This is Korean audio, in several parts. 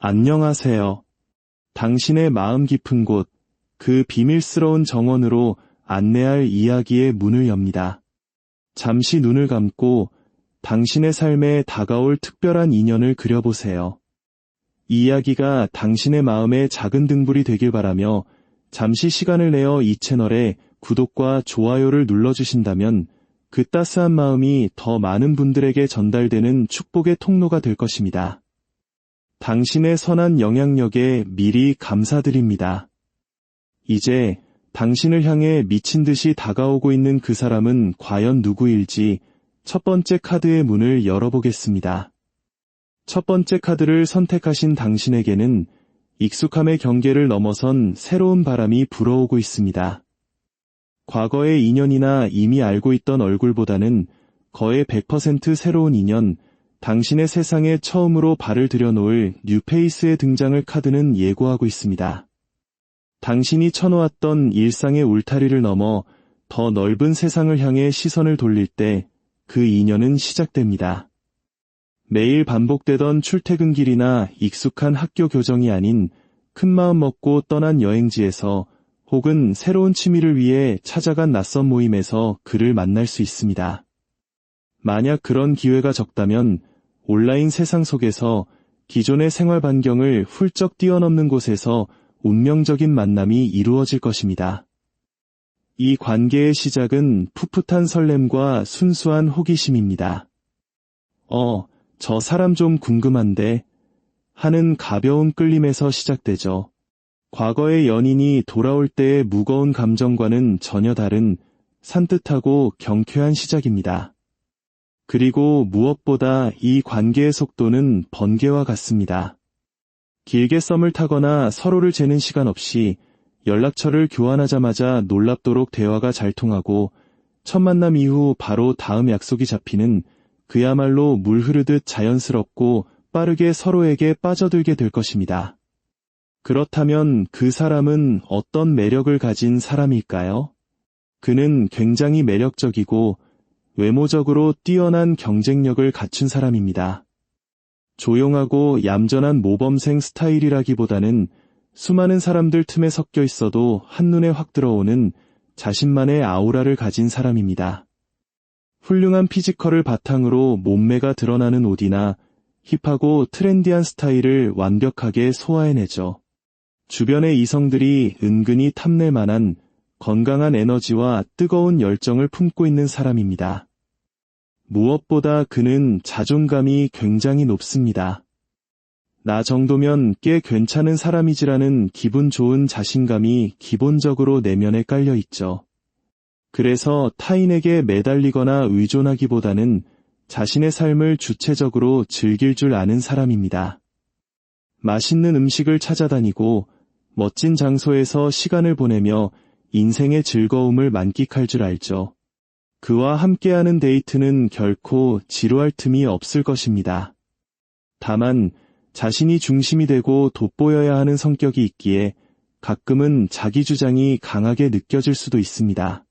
안녕하세요. 당신의 마음 깊은 곳, 그 비밀스러운 정원으로 안내할 이야기의 문을 엽니다. 잠시 눈을 감고 당신의 삶에 다가올 특별한 인연을 그려보세요. 이 이야기가 당신의 마음의 작은 등불이 되길 바라며 잠시 시간을 내어 이 채널에 구독과 좋아요를 눌러주신다면 그 따스한 마음이 더 많은 분들에게 전달되는 축복의 통로가 될 것입니다. 당신의 선한 영향력에 미리 감사드립니다. 이제 당신을 향해 미친 듯이 다가오고 있는 그 사람은 과연 누구일지 첫 번째 카드의 문을 열어보겠습니다. 첫 번째 카드를 선택하신 당신에게는 익숙함의 경계를 넘어선 새로운 바람이 불어오고 있습니다. 과거의 인연이나 이미 알고 있던 얼굴보다는 거의 100% 새로운 인연, 당신의 세상에 처음으로 발을 들여놓을 뉴페이스의 등장을 카드는 예고하고 있습니다. 당신이 쳐놓았던 일상의 울타리를 넘어 더 넓은 세상을 향해 시선을 돌릴 때 그 인연은 시작됩니다. 매일 반복되던 출퇴근길이나 익숙한 학교 교정이 아닌 큰 마음 먹고 떠난 여행지에서 혹은 새로운 취미를 위해 찾아간 낯선 모임에서 그를 만날 수 있습니다. 만약 그런 기회가 적다면 온라인 세상 속에서 기존의 생활 반경을 훌쩍 뛰어넘는 곳에서 운명적인 만남이 이루어질 것입니다. 이 관계의 시작은 풋풋한 설렘과 순수한 호기심입니다. 저 사람 좀 궁금한데 하는 가벼운 끌림에서 시작되죠. 과거의 연인이 돌아올 때의 무거운 감정과는 전혀 다른 산뜻하고 경쾌한 시작입니다. 그리고 무엇보다 이 관계의 속도는 번개와 같습니다. 길게 썸을 타거나 서로를 재는 시간 없이 연락처를 교환하자마자 놀랍도록 대화가 잘 통하고 첫 만남 이후 바로 다음 약속이 잡히는 그야말로 물 흐르듯 자연스럽고 빠르게 서로에게 빠져들게 될 것입니다. 그렇다면 그 사람은 어떤 매력을 가진 사람일까요? 그는 굉장히 매력적이고 외모적으로 뛰어난 경쟁력을 갖춘 사람입니다. 조용하고 얌전한 모범생 스타일이라기보다는 수많은 사람들 틈에 섞여 있어도 한눈에 확 들어오는 자신만의 아우라를 가진 사람입니다. 훌륭한 피지컬을 바탕으로 몸매가 드러나는 옷이나 힙하고 트렌디한 스타일을 완벽하게 소화해내죠. 주변의 이성들이 은근히 탐낼 만한 건강한 에너지와 뜨거운 열정을 품고 있는 사람입니다. 무엇보다 그는 자존감이 굉장히 높습니다. 나 정도면 꽤 괜찮은 사람이지라는 기분 좋은 자신감이 기본적으로 내면에 깔려 있죠. 그래서 타인에게 매달리거나 의존하기보다는 자신의 삶을 주체적으로 즐길 줄 아는 사람입니다. 맛있는 음식을 찾아다니고 멋진 장소에서 시간을 보내며 인생의 즐거움을 만끽할 줄 알죠. 그와 함께하는 데이트는 결코 지루할 틈이 없을 것입니다. 다만 자신이 중심이 되고 돋보여야 하는 성격이 있기에 가끔은 자기 주장이 강하게 느껴질 수도 있습니다.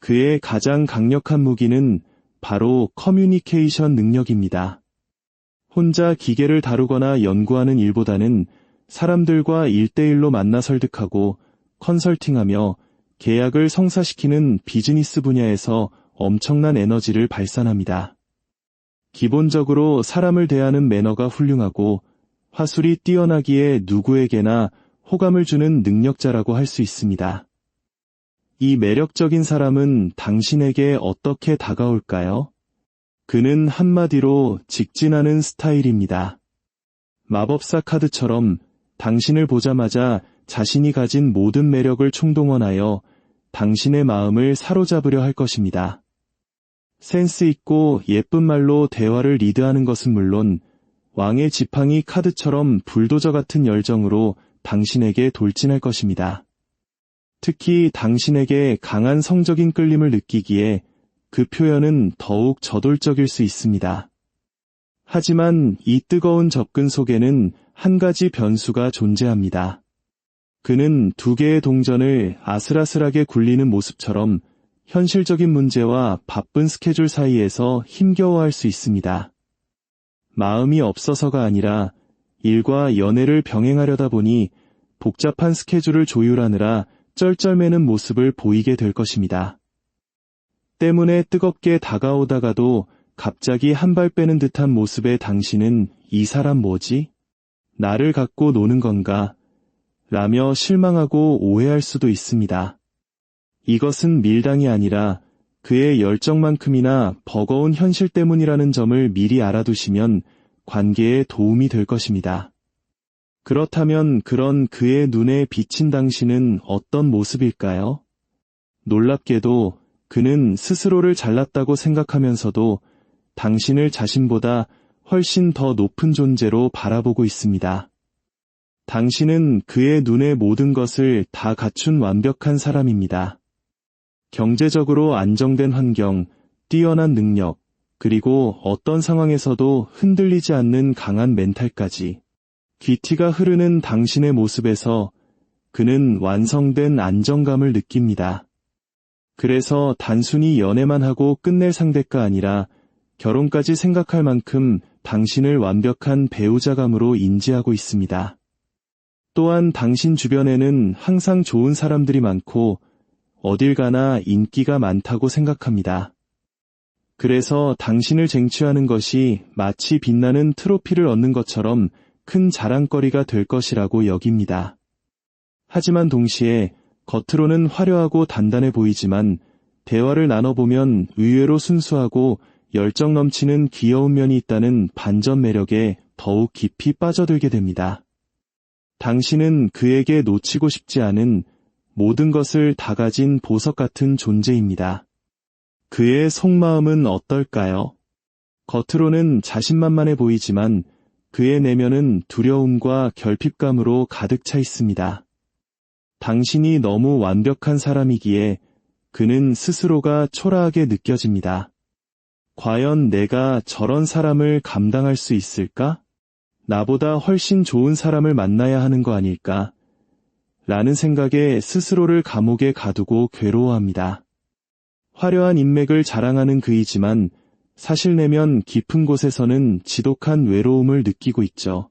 그의 가장 강력한 무기는 바로 커뮤니케이션 능력입니다. 혼자 기계를 다루거나 연구하는 일보다는 사람들과 1대1로 만나 설득하고 컨설팅하며 계약을 성사시키는 비즈니스 분야에서 엄청난 에너지를 발산합니다. 기본적으로 사람을 대하는 매너가 훌륭하고 화술이 뛰어나기에 누구에게나 호감을 주는 능력자라고 할 수 있습니다. 이 매력적인 사람은 당신에게 어떻게 다가올까요? 그는 한마디로 직진하는 스타일입니다. 마법사 카드처럼 당신을 보자마자 자신이 가진 모든 매력을 총동원하여 당신의 마음을 사로잡으려 할 것입니다. 센스 있고 예쁜 말로 대화를 리드하는 것은 물론 왕의 지팡이 카드처럼 불도저 같은 열정으로 당신에게 돌진할 것입니다. 특히 당신에게 강한 성적인 끌림을 느끼기에 그 표현은 더욱 저돌적일 수 있습니다. 하지만 이 뜨거운 접근 속에는 한 가지 변수가 존재합니다. 그는 두 개의 동전을 아슬아슬하게 굴리는 모습처럼 현실적인 문제와 바쁜 스케줄 사이에서 힘겨워할 수 있습니다. 마음이 없어서가 아니라 일과 연애를 병행하려다 보니 복잡한 스케줄을 조율하느라 쩔쩔매는 모습을 보이게 될 것입니다. 때문에 뜨겁게 다가오다가도 갑자기 한 발 빼는 듯한 모습의 당신은 이 사람 뭐지? 나를 갖고 노는 건가? 라며 실망하고 오해할 수도 있습니다. 이것은 밀당이 아니라 그의 열정만큼이나 버거운 현실 때문이라는 점을 미리 알아두시면 관계에 도움이 될 것입니다. 그렇다면 그런 그의 눈에 비친 당신은 어떤 모습일까요? 놀랍게도 그는 스스로를 잘났다고 생각하면서도 당신을 자신보다 훨씬 더 높은 존재로 바라보고 있습니다. 당신은 그의 눈에 모든 것을 다 갖춘 완벽한 사람입니다. 경제적으로 안정된 환경, 뛰어난 능력, 그리고 어떤 상황에서도 흔들리지 않는 강한 멘탈까지. 귀티가 흐르는 당신의 모습에서 그는 완성된 안정감을 느낍니다. 그래서 단순히 연애만 하고 끝낼 상대가 아니라 결혼까지 생각할 만큼 당신을 완벽한 배우자감으로 인지하고 있습니다. 또한 당신 주변에는 항상 좋은 사람들이 많고 어딜 가나 인기가 많다고 생각합니다. 그래서 당신을 쟁취하는 것이 마치 빛나는 트로피를 얻는 것처럼 큰 자랑거리가 될 것이라고 여깁니다. 하지만 동시에 겉으로는 화려하고 단단해 보이지만 대화를 나눠보면 의외로 순수하고 열정 넘치는 귀여운 면이 있다는 반전 매력에 더욱 깊이 빠져들게 됩니다. 당신은 그에게 놓치고 싶지 않은 모든 것을 다 가진 보석 같은 존재입니다. 그의 속마음은 어떨까요? 겉으로는 자신만만해 보이지만 그의 내면은 두려움과 결핍감으로 가득 차 있습니다. 당신이 너무 완벽한 사람이기에 그는 스스로가 초라하게 느껴집니다. 과연 내가 저런 사람을 감당할 수 있을까? 나보다 훨씬 좋은 사람을 만나야 하는 거 아닐까? 라는 생각에 스스로를 감옥에 가두고 괴로워합니다. 화려한 인맥을 자랑하는 그이지만 사실 내면 깊은 곳에서는 지독한 외로움을 느끼고 있죠.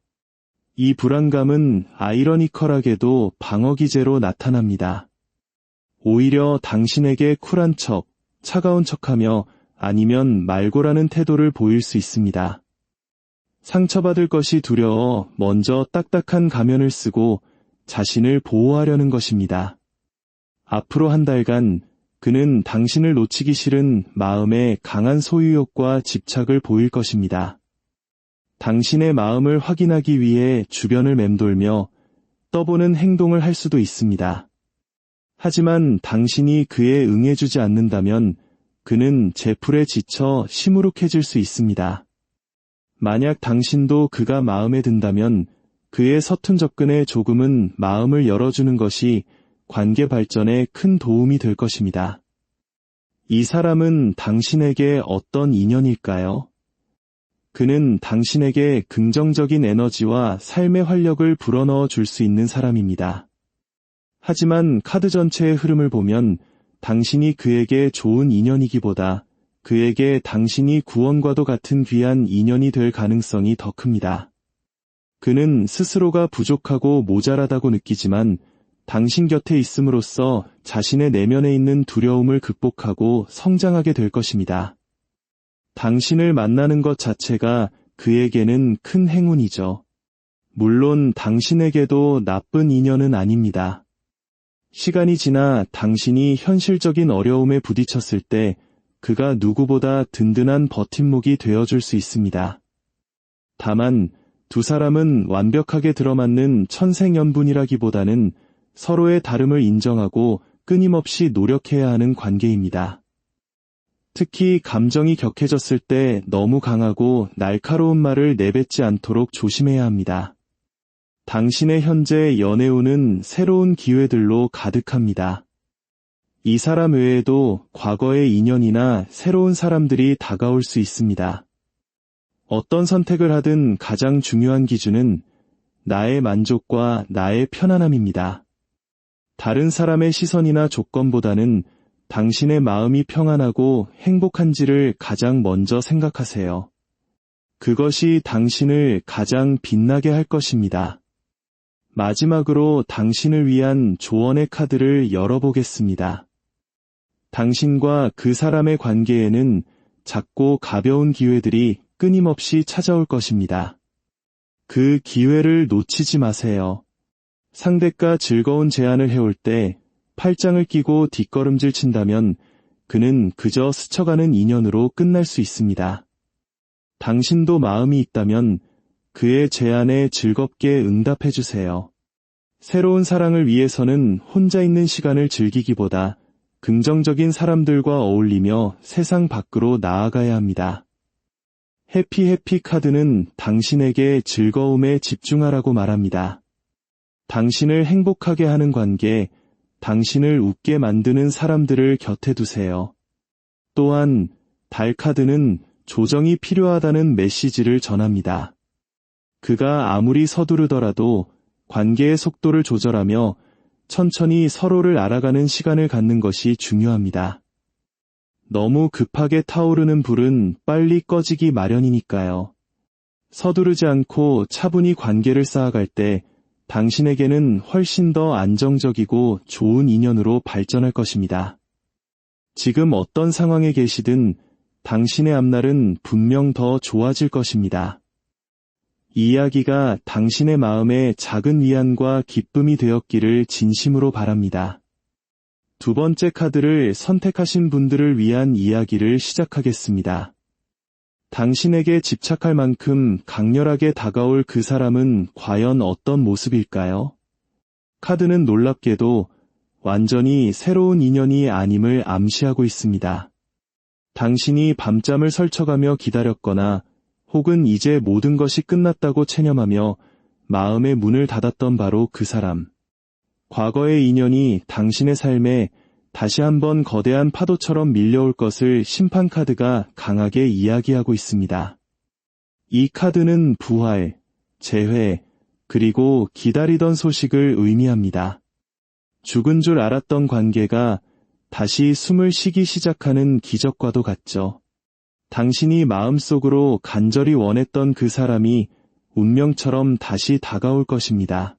이 불안감은 아이러니컬하게도 방어 기제로 나타납니다. 오히려 당신에게 쿨한 척, 차가운 척하며 아니면 말고라는 태도를 보일 수 있습니다. 상처받을 것이 두려워 먼저 딱딱한 가면을 쓰고 자신을 보호하려는 것입니다. 앞으로 한 달간 그는 당신을 놓치기 싫은 마음의 강한 소유욕과 집착을 보일 것입니다. 당신의 마음을 확인하기 위해 주변을 맴돌며 떠보는 행동을 할 수도 있습니다. 하지만 당신이 그에 응해주지 않는다면 그는 제풀에 지쳐 시무룩해질 수 있습니다. 만약 당신도 그가 마음에 든다면 그의 서툰 접근에 조금은 마음을 열어주는 것이 관계 발전에 큰 도움이 될 것입니다. 이 사람은 당신에게 어떤 인연일까요? 그는 당신에게 긍정적인 에너지와 삶의 활력을 불어넣어 줄 수 있는 사람입니다. 하지만 카드 전체의 흐름을 보면 당신이 그에게 좋은 인연이기보다 그에게 당신이 구원과도 같은 귀한 인연이 될 가능성이 더 큽니다. 그는 스스로가 부족하고 모자라다고 느끼지만 당신 곁에 있음으로써 자신의 내면에 있는 두려움을 극복하고 성장하게 될 것입니다. 당신을 만나는 것 자체가 그에게는 큰 행운이죠. 물론 당신에게도 나쁜 인연은 아닙니다. 시간이 지나 당신이 현실적인 어려움에 부딪혔을 때 그가 누구보다 든든한 버팀목이 되어줄 수 있습니다. 다만 두 사람은 완벽하게 들어맞는 천생연분이라기보다는 서로의 다름을 인정하고 끊임없이 노력해야 하는 관계입니다. 특히 감정이 격해졌을 때 너무 강하고 날카로운 말을 내뱉지 않도록 조심해야 합니다. 당신의 현재 연애운은 새로운 기회들로 가득합니다. 이 사람 외에도 과거의 인연이나 새로운 사람들이 다가올 수 있습니다. 어떤 선택을 하든 가장 중요한 기준은 나의 만족과 나의 편안함입니다. 다른 사람의 시선이나 조건보다는 당신의 마음이 평안하고 행복한지를 가장 먼저 생각하세요. 그것이 당신을 가장 빛나게 할 것입니다. 마지막으로 당신을 위한 조언의 카드를 열어보겠습니다. 당신과 그 사람의 관계에는 작고 가벼운 기회들이 끊임없이 찾아올 것입니다. 그 기회를 놓치지 마세요. 상대가 즐거운 제안을 해올 때 팔짱을 끼고 뒷걸음질 친다면 그는 그저 스쳐가는 인연으로 끝날 수 있습니다. 당신도 마음이 있다면 그의 제안에 즐겁게 응답해 주세요. 새로운 사랑을 위해서는 혼자 있는 시간을 즐기기보다 긍정적인 사람들과 어울리며 세상 밖으로 나아가야 합니다. 해피 카드는 당신에게 즐거움에 집중하라고 말합니다. 당신을 행복하게 하는 관계, 당신을 웃게 만드는 사람들을 곁에 두세요. 또한 달 카드는 조정이 필요하다는 메시지를 전합니다. 그가 아무리 서두르더라도 관계의 속도를 조절하며 천천히 서로를 알아가는 시간을 갖는 것이 중요합니다. 너무 급하게 타오르는 불은 빨리 꺼지기 마련이니까요. 서두르지 않고 차분히 관계를 쌓아갈 때 당신에게는 훨씬 더 안정적이고 좋은 인연으로 발전할 것입니다. 지금 어떤 상황에 계시든 당신의 앞날은 분명 더 좋아질 것입니다. 이 이야기가 당신의 마음에 작은 위안과 기쁨이 되었기를 진심으로 바랍니다. 두 번째 카드를 선택하신 분들을 위한 이야기를 시작하겠습니다. 당신에게 집착할 만큼 강렬하게 다가올 그 사람은 과연 어떤 모습일까요? 카드는 놀랍게도 완전히 새로운 인연이 아님을 암시하고 있습니다. 당신이 밤잠을 설쳐가며 기다렸거나 혹은 이제 모든 것이 끝났다고 체념하며 마음의 문을 닫았던 바로 그 사람. 과거의 인연이 당신의 삶에 다시 한번 거대한 파도처럼 밀려올 것을 심판 카드가 강하게 이야기하고 있습니다. 이 카드는 부활, 재회, 그리고 기다리던 소식을 의미합니다. 죽은 줄 알았던 관계가 다시 숨을 쉬기 시작하는 기적과도 같죠. 당신이 마음속으로 간절히 원했던 그 사람이 운명처럼 다시 다가올 것입니다.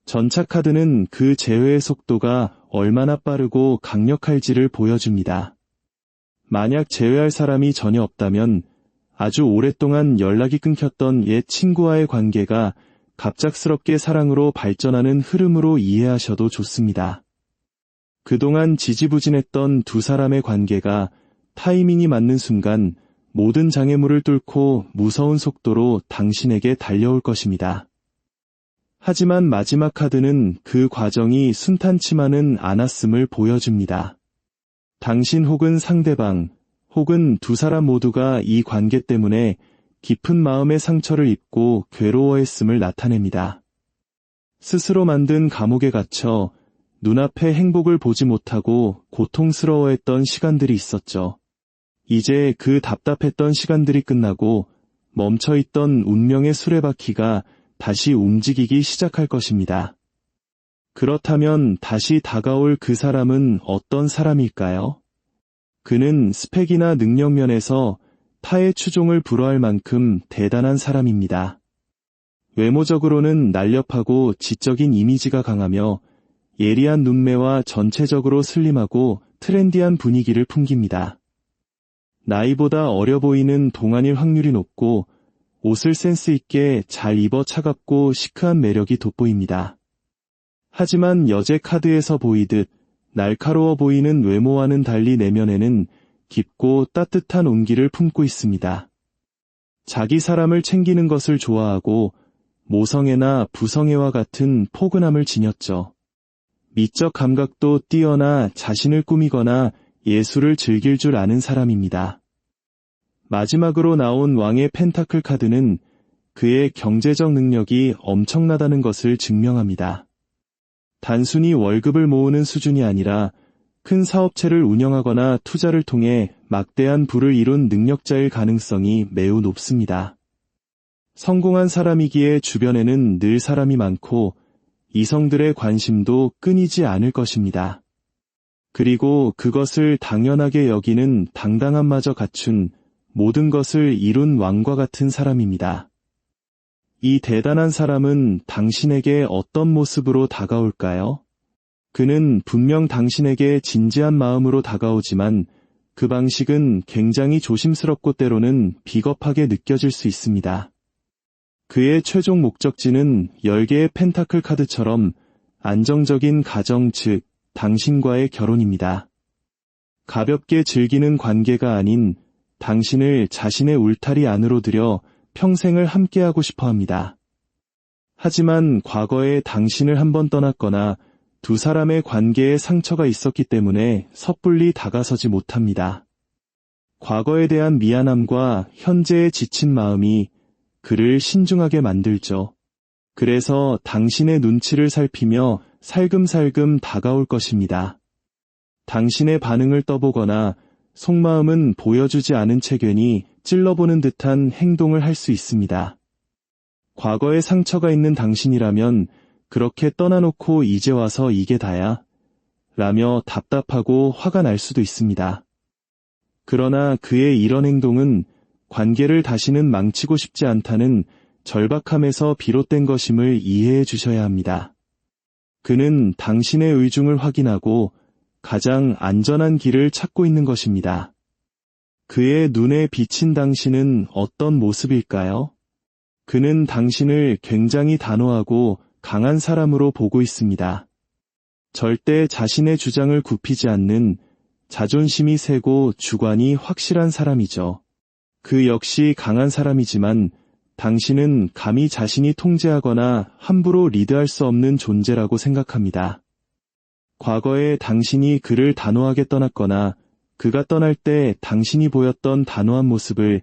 전차 카드는 그 재회의 속도가 얼마나 빠르고 강력할지를 보여줍니다. 만약 재회할 사람이 전혀 없다면 아주 오랫동안 연락이 끊겼던 옛 친구와의 관계가 갑작스럽게 사랑으로 발전하는 흐름으로 이해하셔도 좋습니다. 그동안 지지부진했던 두 사람의 관계가 타이밍이 맞는 순간 모든 장애물을 뚫고 무서운 속도로 당신에게 달려올 것입니다. 하지만 마지막 카드는 그 과정이 순탄치만은 않았음을 보여줍니다. 당신 혹은 상대방, 혹은 두 사람 모두가 이 관계 때문에 깊은 마음의 상처를 입고 괴로워했음을 나타냅니다. 스스로 만든 감옥에 갇혀 눈앞에 행복을 보지 못하고 고통스러워했던 시간들이 있었죠. 이제 그 답답했던 시간들이 끝나고 멈춰있던 운명의 수레바퀴가 다시 움직이기 시작할 것입니다. 그렇다면 다시 다가올 그 사람은 어떤 사람일까요? 그는 스펙이나 능력 면에서 타의 추종을 불허할 만큼 대단한 사람입니다. 외모적으로는 날렵하고 지적인 이미지가 강하며 예리한 눈매와 전체적으로 슬림하고 트렌디한 분위기를 풍깁니다. 나이보다 어려 보이는 동안일 확률이 높고 옷을 센스 있게 잘 입어 차갑고 시크한 매력이 돋보입니다. 하지만 여제 카드에서 보이듯 날카로워 보이는 외모와는 달리 내면에는 깊고 따뜻한 온기를 품고 있습니다. 자기 사람을 챙기는 것을 좋아하고 모성애나 부성애와 같은 포근함을 지녔죠. 미적 감각도 뛰어나 자신을 꾸미거나 예술을 즐길 줄 아는 사람입니다. 마지막으로 나온 왕의 펜타클 카드는 그의 경제적 능력이 엄청나다는 것을 증명합니다. 단순히 월급을 모으는 수준이 아니라 큰 사업체를 운영하거나 투자를 통해 막대한 부를 이룬 능력자일 가능성이 매우 높습니다. 성공한 사람이기에 주변에는 늘 사람이 많고 이성들의 관심도 끊이지 않을 것입니다. 그리고 그것을 당연하게 여기는 당당함마저 갖춘 모든 것을 이룬 왕과 같은 사람입니다. 이 대단한 사람은 당신에게 어떤 모습으로 다가올까요? 그는 분명 당신에게 진지한 마음으로 다가오지만 그 방식은 굉장히 조심스럽고 때로는 비겁하게 느껴질 수 있습니다. 그의 최종 목적지는 10개의 펜타클 카드처럼 안정적인 가정, 즉 당신과의 결혼입니다. 가볍게 즐기는 관계가 아닌 당신을 자신의 울타리 안으로 들여 평생을 함께하고 싶어 합니다. 하지만 과거에 당신을 한번 떠났거나 두 사람의 관계에 상처가 있었기 때문에 섣불리 다가서지 못합니다. 과거에 대한 미안함과 현재의 지친 마음이 그를 신중하게 만들죠. 그래서 당신의 눈치를 살피며 살금살금 다가올 것입니다. 당신의 반응을 떠보거나 속마음은 보여주지 않은 채 괜히 찔러보는 듯한 행동을 할 수 있습니다. 과거에 상처가 있는 당신이라면 그렇게 떠나놓고 이제 와서 이게 다야? 라며 답답하고 화가 날 수도 있습니다. 그러나 그의 이런 행동은 관계를 다시는 망치고 싶지 않다는 절박함에서 비롯된 것임을 이해해 주셔야 합니다. 그는 당신의 의중을 확인하고 가장 안전한 길을 찾고 있는 것입니다. 그의 눈에 비친 당신은 어떤 모습일까요? 그는 당신을 굉장히 단호하고 강한 사람으로 보고 있습니다. 절대 자신의 주장을 굽히지 않는 자존심이 세고 주관이 확실한 사람이죠. 그 역시 강한 사람이지만 당신은 감히 자신이 통제하거나 함부로 리드할 수 없는 존재라고 생각합니다. 과거에 당신이 그를 단호하게 떠났거나 그가 떠날 때 당신이 보였던 단호한 모습을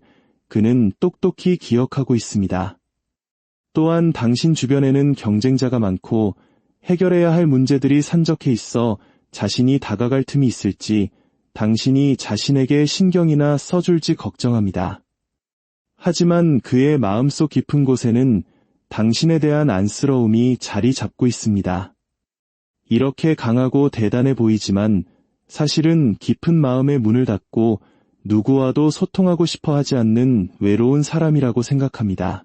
그는 똑똑히 기억하고 있습니다. 또한 당신 주변에는 경쟁자가 많고 해결해야 할 문제들이 산적해 있어 자신이 다가갈 틈이 있을지 당신이 자신에게 신경이나 써줄지 걱정합니다. 하지만 그의 마음속 깊은 곳에는 당신에 대한 안쓰러움이 자리 잡고 있습니다. 이렇게 강하고 대단해 보이지만 사실은 깊은 마음의 문을 닫고 누구와도 소통하고 싶어 하지 않는 외로운 사람이라고 생각합니다.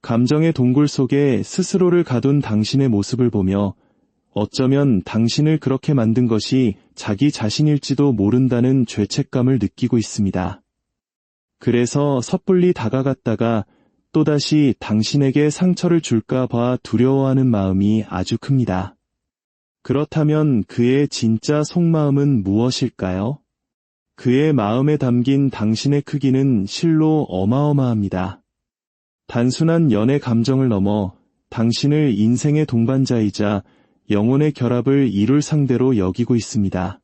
감정의 동굴 속에 스스로를 가둔 당신의 모습을 보며 어쩌면 당신을 그렇게 만든 것이 자기 자신일지도 모른다는 죄책감을 느끼고 있습니다. 그래서 섣불리 다가갔다가 또다시 당신에게 상처를 줄까 봐 두려워하는 마음이 아주 큽니다. 그렇다면 그의 진짜 속마음은 무엇일까요? 그의 마음에 담긴 당신의 크기는 실로 어마어마합니다. 단순한 연애 감정을 넘어 당신을 인생의 동반자이자 영혼의 결합을 이룰 상대로 여기고 있습니다.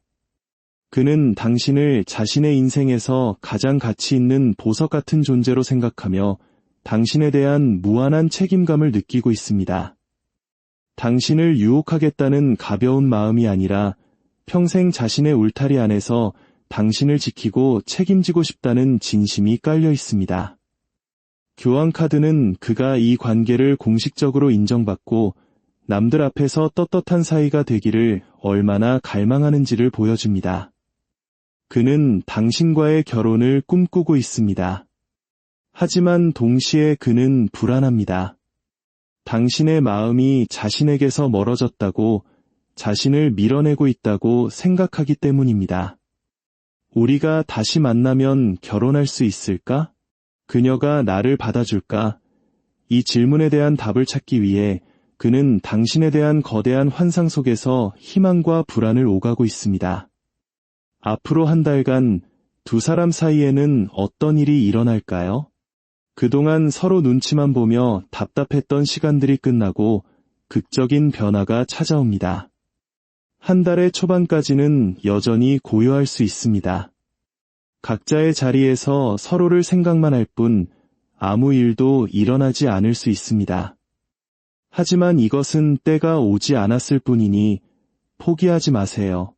그는 당신을 자신의 인생에서 가장 가치 있는 보석 같은 존재로 생각하며 당신에 대한 무한한 책임감을 느끼고 있습니다. 당신을 유혹하겠다는 가벼운 마음이 아니라 평생 자신의 울타리 안에서 당신을 지키고 책임지고 싶다는 진심이 깔려 있습니다. 교황 카드는 그가 이 관계를 공식적으로 인정받고 남들 앞에서 떳떳한 사이가 되기를 얼마나 갈망하는지를 보여줍니다. 그는 당신과의 결혼을 꿈꾸고 있습니다. 하지만 동시에 그는 불안합니다. 당신의 마음이 자신에게서 멀어졌다고 자신을 밀어내고 있다고 생각하기 때문입니다. 우리가 다시 만나면 결혼할 수 있을까? 그녀가 나를 받아줄까? 이 질문에 대한 답을 찾기 위해 그는 당신에 대한 거대한 환상 속에서 희망과 불안을 오가고 있습니다. 앞으로 한 달간 두 사람 사이에는 어떤 일이 일어날까요? 그동안 서로 눈치만 보며 답답했던 시간들이 끝나고 극적인 변화가 찾아옵니다. 한 달의 초반까지는 여전히 고요할 수 있습니다. 각자의 자리에서 서로를 생각만 할 뿐 아무 일도 일어나지 않을 수 있습니다. 하지만 이것은 때가 오지 않았을 뿐이니 포기하지 마세요.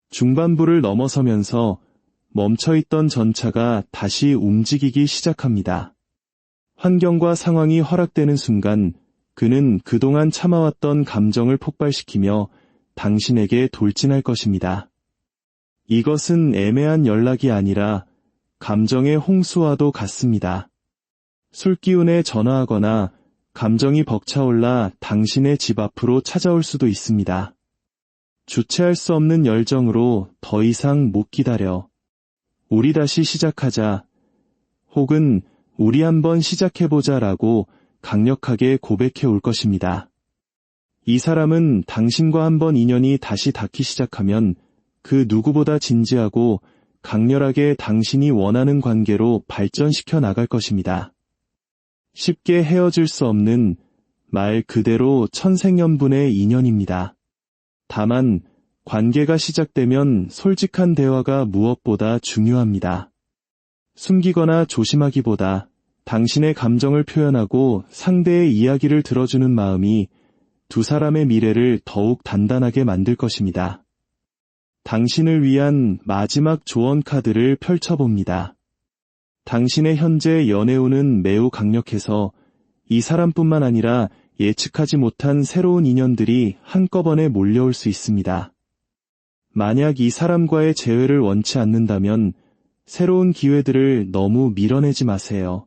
중반부를 넘어서면서 멈춰있던 전차가 다시 움직이기 시작합니다. 환경과 상황이 허락되는 순간 그는 그동안 참아왔던 감정을 폭발시키며 당신에게 돌진할 것입니다. 이것은 애매한 연락이 아니라 감정의 홍수와도 같습니다. 술기운에 전화하거나 감정이 벅차올라 당신의 집 앞으로 찾아올 수도 있습니다. 주체할 수 없는 열정으로 더 이상 못 기다려. 우리 다시 시작하자. 혹은 우리 한번 시작해보자라고 강력하게 고백해 올 것입니다. 이 사람은 당신과 한번 인연이 다시 닿기 시작하면 그 누구보다 진지하고 강렬하게 당신이 원하는 관계로 발전시켜 나갈 것입니다. 쉽게 헤어질 수 없는 말 그대로 천생연분의 인연입니다. 다만 관계가 시작되면 솔직한 대화가 무엇보다 중요합니다. 숨기거나 조심하기보다 당신의 감정을 표현하고 상대의 이야기를 들어주는 마음이 두 사람의 미래를 더욱 단단하게 만들 것입니다. 당신을 위한 마지막 조언 카드를 펼쳐봅니다. 당신의 현재 연애운은 매우 강력해서 이 사람뿐만 아니라 예측하지 못한 새로운 인연들이 한꺼번에 몰려올 수 있습니다. 만약 이 사람과의 재회를 원치 않는다면 새로운 기회들을 너무 밀어내지 마세요.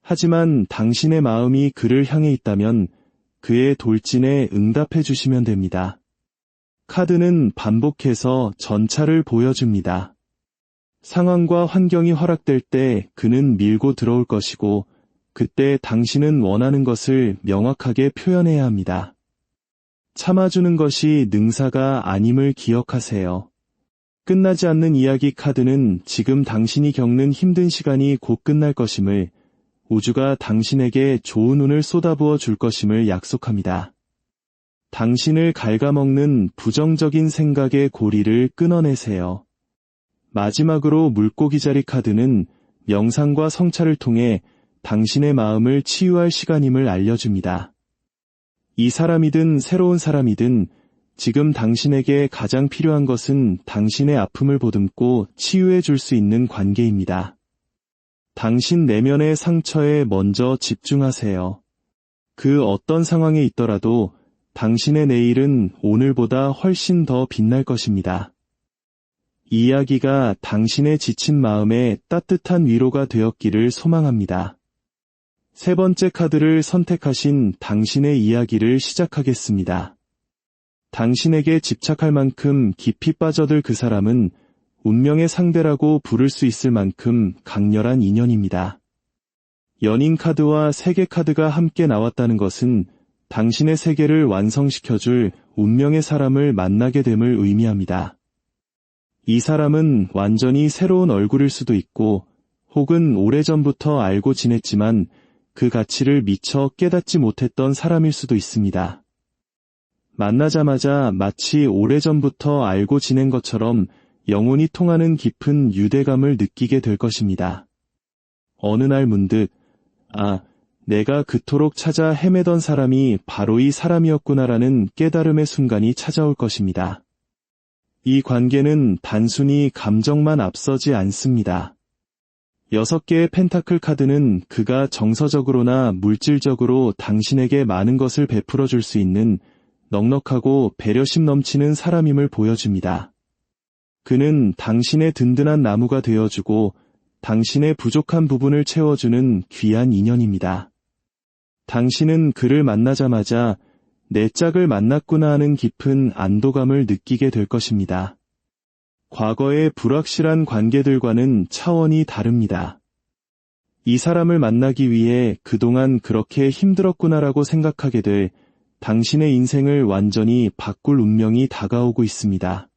하지만 당신의 마음이 그를 향해 있다면 그의 돌진에 응답해 주시면 됩니다. 카드는 반복해서 전차를 보여줍니다. 상황과 환경이 허락될 때 그는 밀고 들어올 것이고 그때 당신은 원하는 것을 명확하게 표현해야 합니다. 참아주는 것이 능사가 아님을 기억하세요. 끝나지 않는 이야기 카드는 지금 당신이 겪는 힘든 시간이 곧 끝날 것임을, 우주가 당신에게 좋은 운을 쏟아부어 줄 것임을 약속합니다. 당신을 갉아먹는 부정적인 생각의 고리를 끊어내세요. 마지막으로 물고기자리 카드는 명상과 성찰을 통해 당신의 마음을 치유할 시간임을 알려줍니다. 이 사람이든 새로운 사람이든 지금 당신에게 가장 필요한 것은 당신의 아픔을 보듬고 치유해 줄 수 있는 관계입니다. 당신 내면의 상처에 먼저 집중하세요. 그 어떤 상황에 있더라도 당신의 내일은 오늘보다 훨씬 더 빛날 것입니다. 이 이야기가 당신의 지친 마음에 따뜻한 위로가 되었기를 소망합니다. 세 번째 카드를 선택하신 당신의 이야기를 시작하겠습니다. 당신에게 집착할 만큼 깊이 빠져들 그 사람은 운명의 상대라고 부를 수 있을 만큼 강렬한 인연입니다. 연인 카드와 세계 카드가 함께 나왔다는 것은 당신의 세계를 완성시켜줄 운명의 사람을 만나게 됨을 의미합니다. 이 사람은 완전히 새로운 얼굴일 수도 있고 혹은 오래전부터 알고 지냈지만 그 가치를 미처 깨닫지 못했던 사람일 수도 있습니다. 만나자마자 마치 오래전부터 알고 지낸 것처럼 영혼이 통하는 깊은 유대감을 느끼게 될 것입니다. 어느 날 문득, 내가 그토록 찾아 헤매던 사람이 바로 이 사람이었구나라는 깨달음의 순간이 찾아올 것입니다. 이 관계는 단순히 감정만 앞서지 않습니다. 6개의 펜타클 카드는 그가 정서적으로나 물질적으로 당신에게 많은 것을 베풀어 줄 수 있는 넉넉하고 배려심 넘치는 사람임을 보여줍니다. 그는 당신의 든든한 나무가 되어주고 당신의 부족한 부분을 채워주는 귀한 인연입니다. 당신은 그를 만나자마자 내 짝을 만났구나 하는 깊은 안도감을 느끼게 될 것입니다. 과거의 불확실한 관계들과는 차원이 다릅니다. 이 사람을 만나기 위해 그동안 그렇게 힘들었구나라고 생각하게 될 당신의 인생을 완전히 바꿀 운명이 다가오고 있습니다.